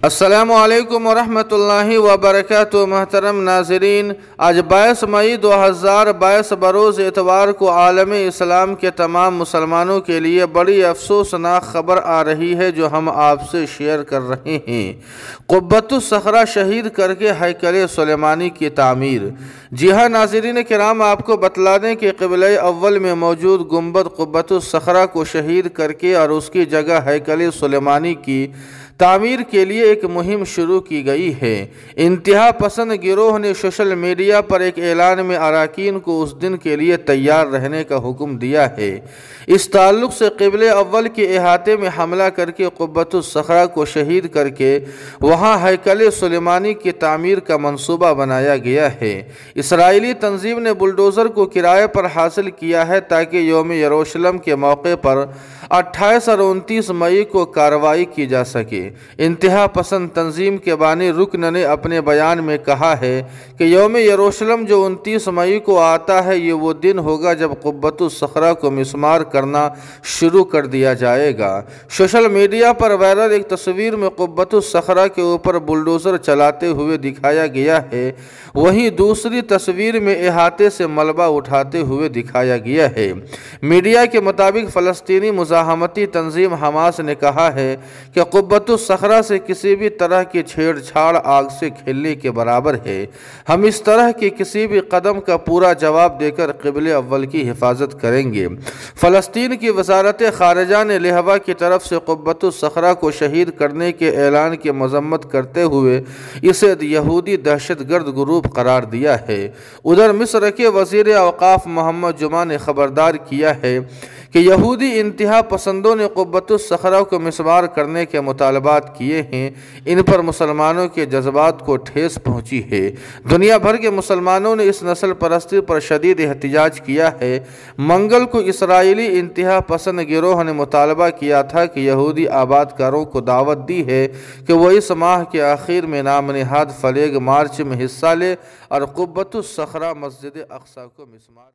السلام علیکم ورحمۃ اللہ وبرکاتہ۔ محترم ناظرین، آج 22 مئی 2022 بروز اتوار کو عالم اسلام کے تمام مسلمانوں کے لیے بڑی افسوسناک خبر آ رہی ہے جو ہم آپ سے شیئر کر رہے ہیں۔ قبۃ الصخرہ شہید کر کے ہیکل سلیمانی کی تعمیر۔ جی ہاں ناظرین کرام، آپ کو بتلا دیں کہ قبلہ اول میں موجود گنبد قبۃ الصخرہ کو شہید کر کے اور اس کی جگہ ہیکل سلیمانی کی تعمیر کے لیے ایک مہم شروع کی گئی ہے۔ انتہا پسند گروہ نے سوشل میڈیا پر ایک اعلان میں اراکین کو اس دن کے لیے تیار رہنے کا حکم دیا ہے۔ اس تعلق سے قبلہ اول کے احاطے میں حملہ کر کے قبۃ الصخرہ کو شہید کر کے وہاں ہیکل سلیمانی کی تعمیر کا منصوبہ بنایا گیا ہے۔ اسرائیلی تنظیم نے بلڈوزر کو کرائے پر حاصل کیا ہے تاکہ یوم یروشلم کے موقع پر 28 اور 29 مئی کو کارروائی کی جا سکے۔ انتہا پسند تنظیم کے بانی رکن نے اپنے بیان میں کہا ہے کہ یوم یروشلم جو 29 مئی کو آتا ہے، یہ وہ دن ہوگا جب قبۃ الصخرہ کو مسمار کرنا شروع کر دیا جائے گا۔ سوشل میڈیا پر وائرل ایک تصویر میں قبۃ الصخرہ کے اوپر بلڈوزر چلاتے ہوئے دکھایا گیا ہے، وہیں دوسری تصویر میں احاطے سے ملبہ اٹھاتے ہوئے دکھایا گیا ہے۔ میڈیا کے مطابق فلسطینی مزاحمتی تنظیم حماس نے کہا ہے کہ قبۃ الصخرہ سے کسی بھی طرح کی چھیڑ چھاڑ آگ سے کھیلنے کے برابر ہے۔ ہم اس طرح کے کسی بھی قدم کا پورا جواب دے کر قبلہ اول کی حفاظت کریں گے۔ فلسطین کی وزارت خارجہ نے لہوا کی طرف سے قبۃ الصخرہ کو شہید کرنے کے اعلان کی مذمت کرتے ہوئے اسے یہودی دہشت گرد گروپ قرار دیا ہے۔ ادھر مصر کے وزیر اوقاف محمد جمعہ نے خبردار کیا ہے کہ یہودی انتہا پسندوں نے قبۃ الصخرہ کو مسمار کرنے کے مطالبات کیے ہیں، ان پر مسلمانوں کے جذبات کو ٹھیس پہنچی ہے۔ دنیا بھر کے مسلمانوں نے اس نسل پرستی پر شدید احتجاج کیا ہے۔ منگل کو اسرائیلی انتہا پسند گروہ نے مطالبہ کیا تھا کہ یہودی آباد کاروں کو دعوت دی ہے کہ وہ اس ماہ کے آخر میں نام نہاد فلیگ مارچ میں حصہ لے اور قبۃ الصخرہ مسجد اقصی کو مسمار